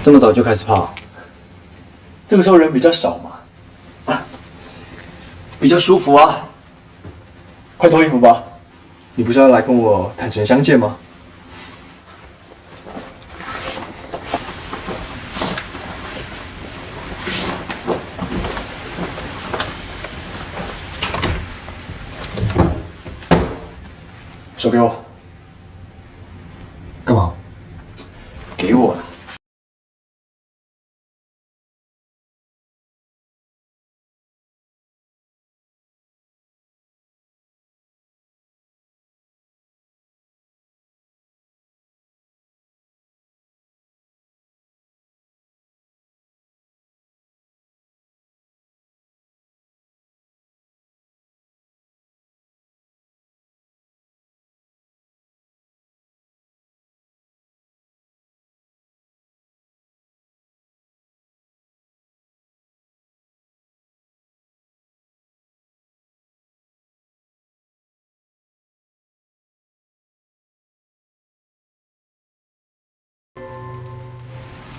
这么早就开始怕？这个时候人比较少嘛，比较舒服啊。快脱衣服吧，你不是要来跟我坦诚相见吗？手给我。干嘛？给我了。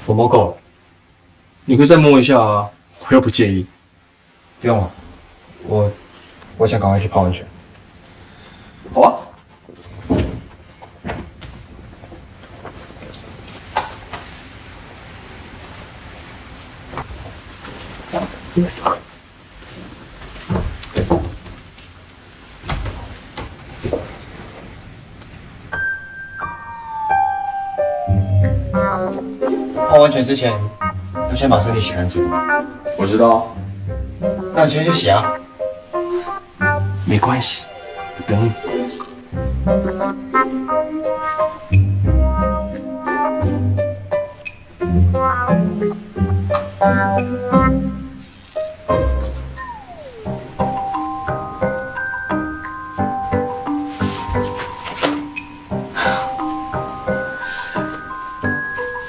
我摸够了，你可以再摸一下啊，我又不介意。不用了。我想赶快去泡温泉。好啊。泡温泉之前要先把身体洗干净。我知道。那你先去洗啊。没关系，我等你。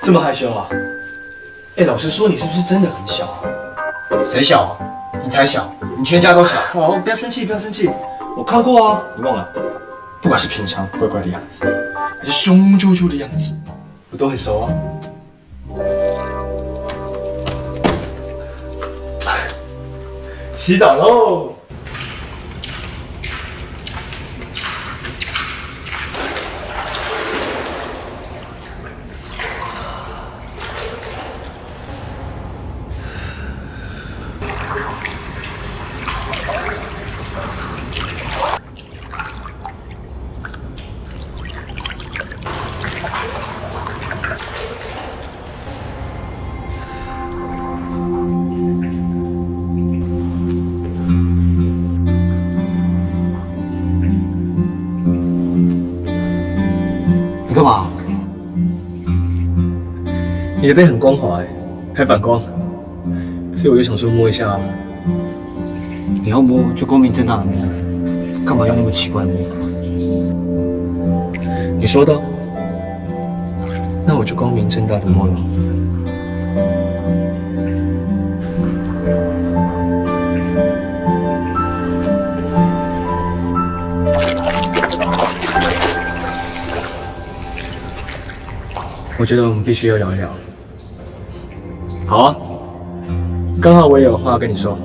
这么害羞啊？哎，老实说，你是不是真的很小啊？谁小啊？你才小，你全家都小。好，不要生气，不要生气。我看过啊，你忘了？不管是平常乖乖的样子，还是凶啾啾的样子，我都很熟啊。洗澡喽！你干嘛？你的背很光滑还反光，所以我就想说摸一下。你要摸就光明正大的摸，干嘛用那么奇怪的摸法？你说的，那我就光明正大的摸了。我觉得我们必须要聊一聊。好啊，刚好我也有话要跟你说。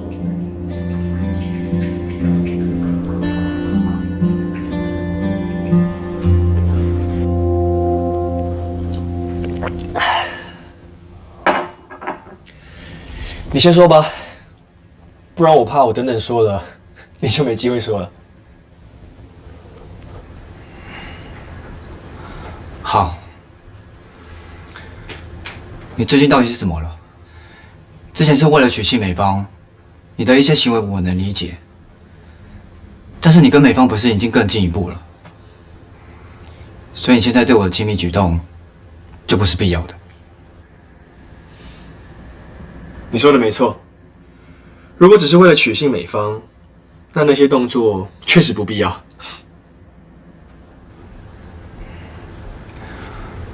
你先说吧，不然我怕我等等说了，你就没机会说了。好，你最近到底是怎么了？之前是为了娶妻美芳，你的一些行为我能理解，但是你跟美芳不是已经更进一步了？所以你现在对我的亲密举动，就不是必要的。你说的没错，如果只是为了取信美芳，那些动作确实不必要。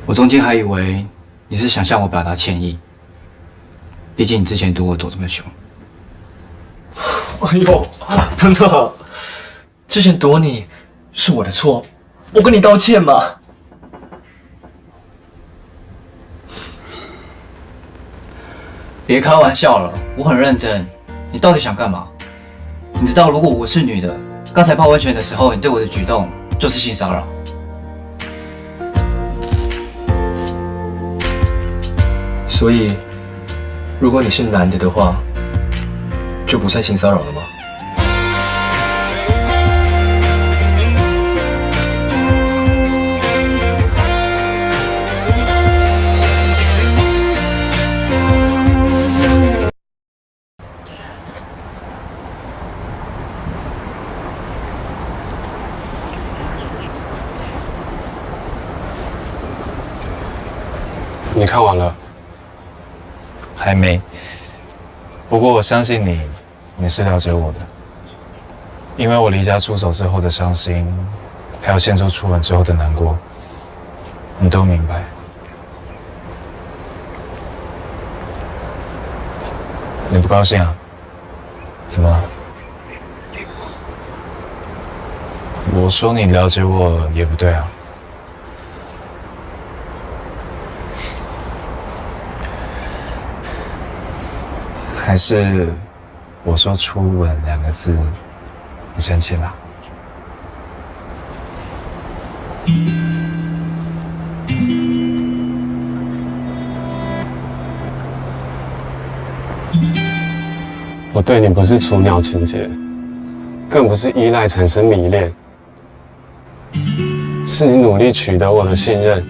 我中间还以为你是想向我表达歉意，毕竟你之前对我躲这么凶。哎呦，真的，之前躲你是我的错，我跟你道歉嘛。别开玩笑了，我很认真。你到底想干嘛？你知道，如果我是女的，刚才泡温泉的时候，你对我的举动就是性骚扰。所以，如果你是男的的话，就不算性骚扰了吗？你看完了？还没。不过我相信你，你是了解我的，因为我离家出走之后的伤心，还有献州初吻之后的难过，你都明白。你不高兴啊？怎么了？我说你了解我也不对啊。还是我说初吻2个字，你生气了？我对你不是雏鸟情节，更不是依赖产生迷恋，是你努力取得我的信任，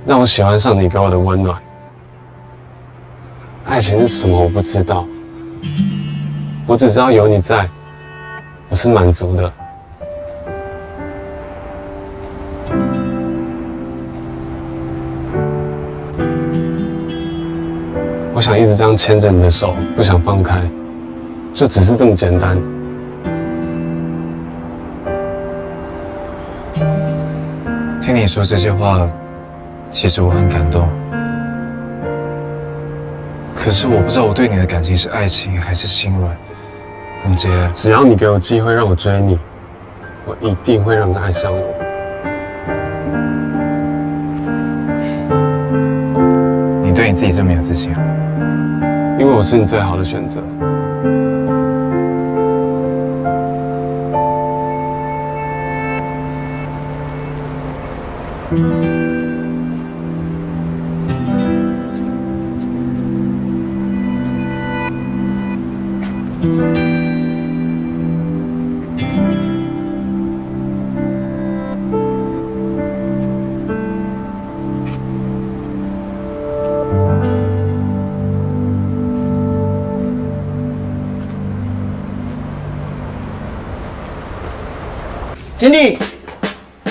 让我喜欢上你给我的温暖。爱情是什么我不知道，我只知道有你在，我是满足的。我想一直这样牵着你的手，不想放开，就只是这么简单。听你说这些话，其实我很感动。可是我不知道我对你的感情是爱情还是心软，文杰。只要你给我机会让我追你，我一定会让你爱上我。你对你自己这么有自信啊？因为我是你最好的选择。经理，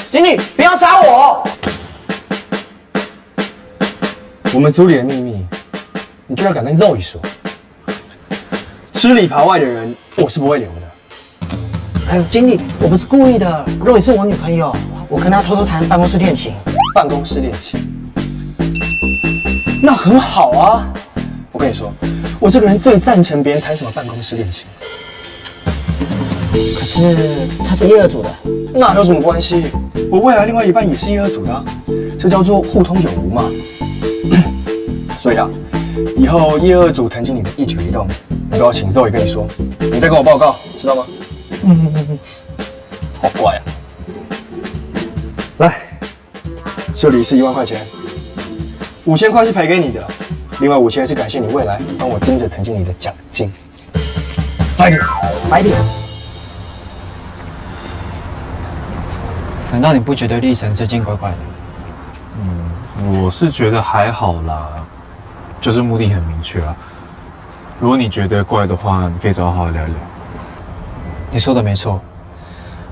经理，不要杀我！我们组里的秘密，你居然敢跟肉一说？吃里扒外的人，我是不会留的。哎呦，经理，我不是故意的，肉也是我女朋友，我跟她偷偷谈办公室恋情。办公室恋情，那很好啊。我跟你说，我这个人最赞成别人谈什么办公室恋情。可是她是业二组的，那有什么关系？我未来另外一半也是业二组的啊，这叫做互通有无嘛。所以啊，以后业二组藤经理的一举一动，我都要请肉爷跟你说，你再跟我报告，知道吗？好乖啊！来，这里是1万块钱，5000块是赔给你的，另外5000是感谢你未来帮我盯着藤经理的奖金。快点，白点。难道你不觉得历程最近怪怪的？我是觉得还好啦，就是目的很明确啊。如果你觉得怪的话，你可以找我好好聊一聊。你说的没错，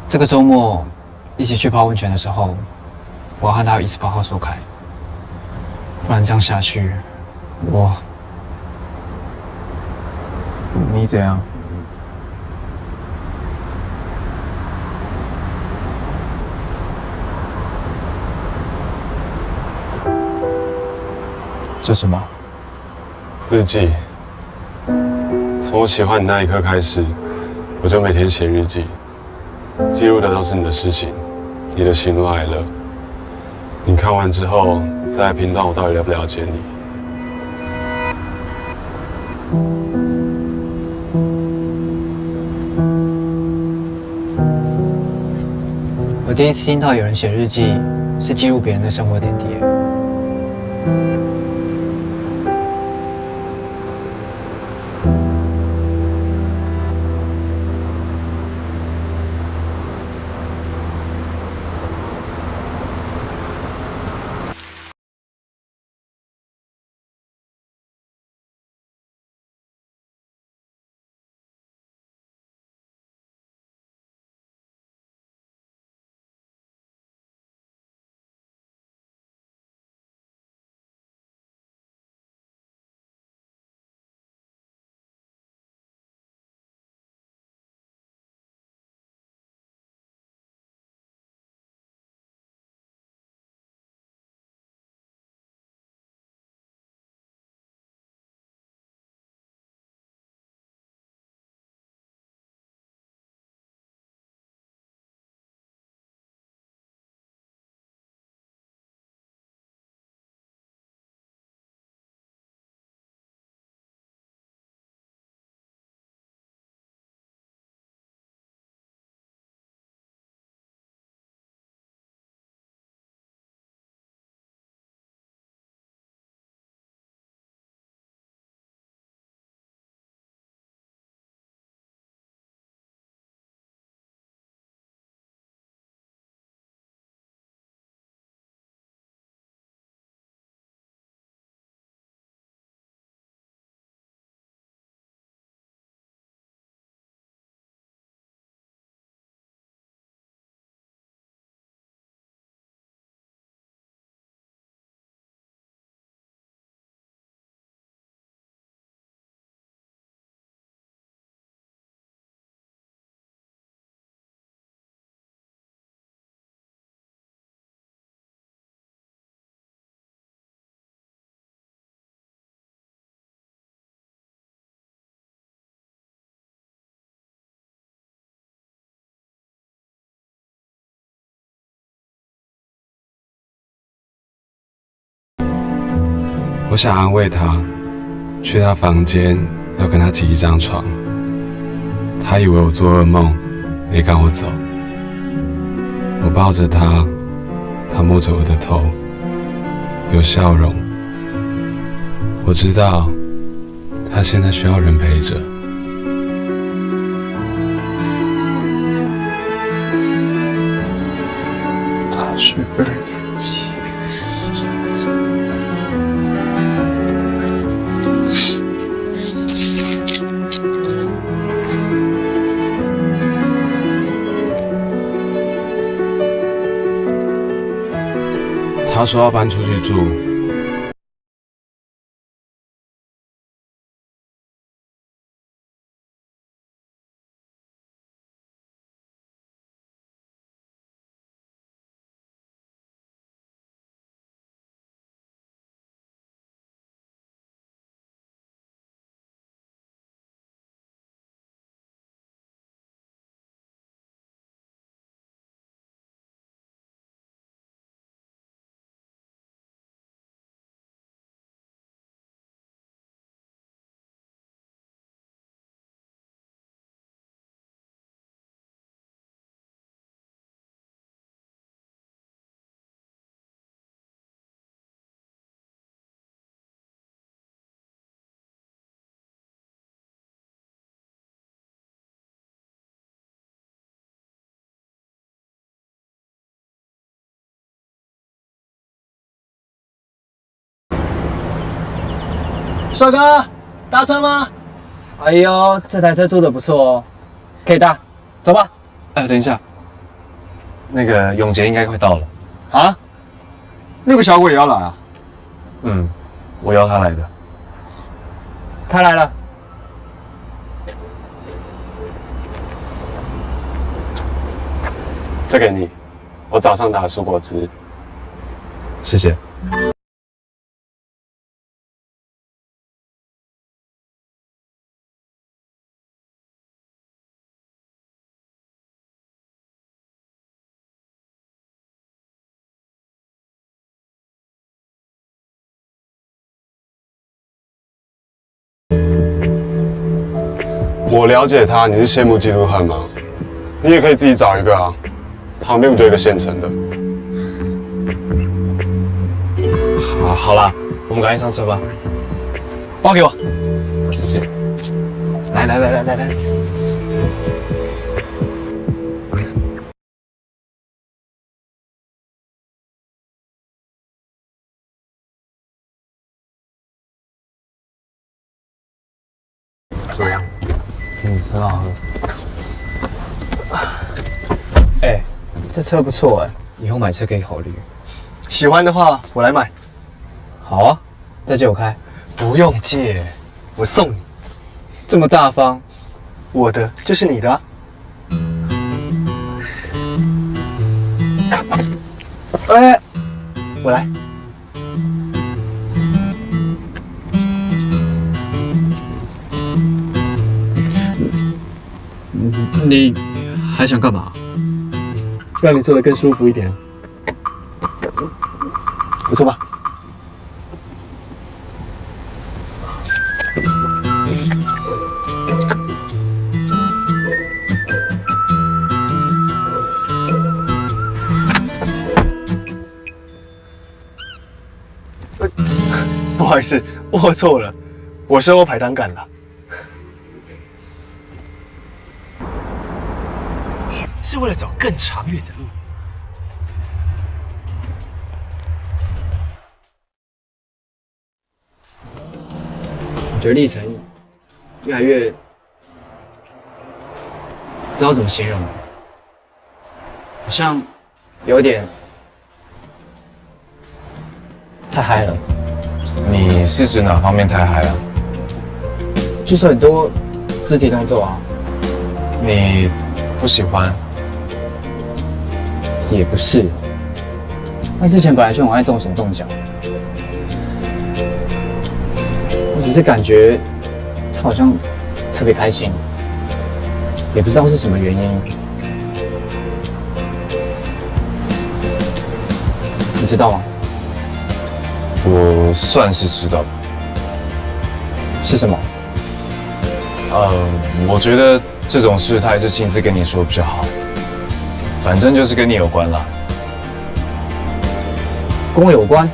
这个周末一起去泡温泉的时候，我要和他一次把话说开，不然这样下去，你怎样？这什么？日记。从我喜欢你那一刻开始，我就每天写日记，记录的都是你的事情，你的喜怒哀乐。你看完之后，再来评断我到底了不了解你。我第一次听到有人写日记是记录别人的生活点滴。我想安慰他，去他房间要跟他挤一张床。他以为我做噩梦，没赶我走。我抱着他，他摸着我的头，有笑容。我知道，他现在需要人陪着。大学2年级。他说要搬出去住。帅哥，搭车吗？哎呦，这台车做的不错哦，可以搭，走吧。哎，等一下，那个永杰应该快到了。啊？那个小鬼也要来啊？嗯，我邀他来的。他来了。这给你，我早上打的蔬果汁。谢谢。我了解他，你是羡慕嫉妒恨吗？你也可以自己找一个啊，旁边不就有一个现成的？好啦，我们赶紧上车吧。包给我。谢谢。来。怎么样？很好喝。哎，这车不错哎，以后买车可以考虑。喜欢的话我来买。好啊，再借我开。不用借，我送你。这么大方，我的就是你的啊。哎，我来。你还想干嘛？让你坐得更舒服一点。不错吧？不好意思，我错了，我是欧排单杆了。是为了走更长远的路。我觉得历程越来越不知道怎么形容，好像有点太嗨了，你是指哪方面太嗨了？就是很多肢体动作啊，你不喜欢？也不是。他之前本来就很爱动手动脚，我只是感觉他好像特别开心，也不知道是什么原因。你知道吗？我算是知道。是什么？我觉得这种事他还是亲自跟你说比较好。反正就是跟你有关了。跟我有关？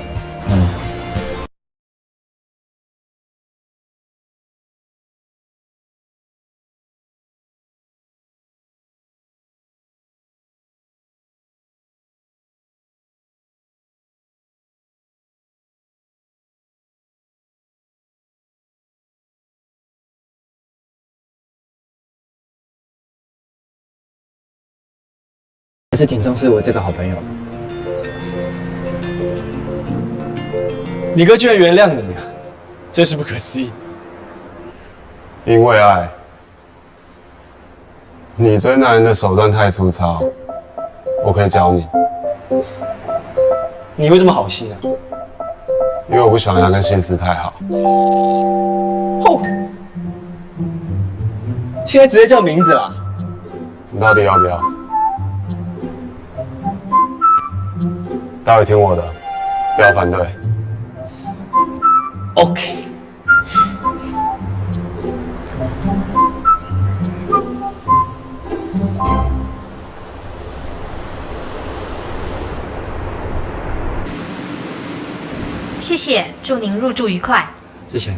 还是挺重视我这个好朋友的。你哥居然原谅你啊，真是不可思议。因为爱，你追男人的手段太粗糙，我可以教你。你会这么好心啊？因为我不喜欢他跟心思太好。哦，现在直接叫名字啦。你到底要不要？待会听我的，不要反对。OK。谢谢，祝您入住愉快。谢谢。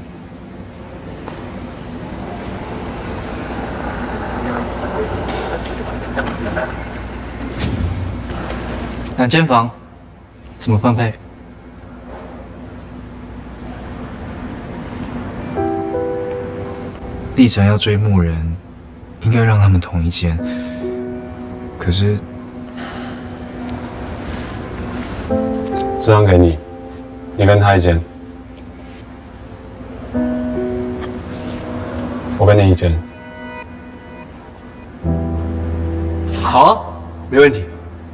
2间房，怎么分配？历程要追牧人，应该让他们同一间。可是这张给你，你跟他一间，我跟你一间。好啊，没问题。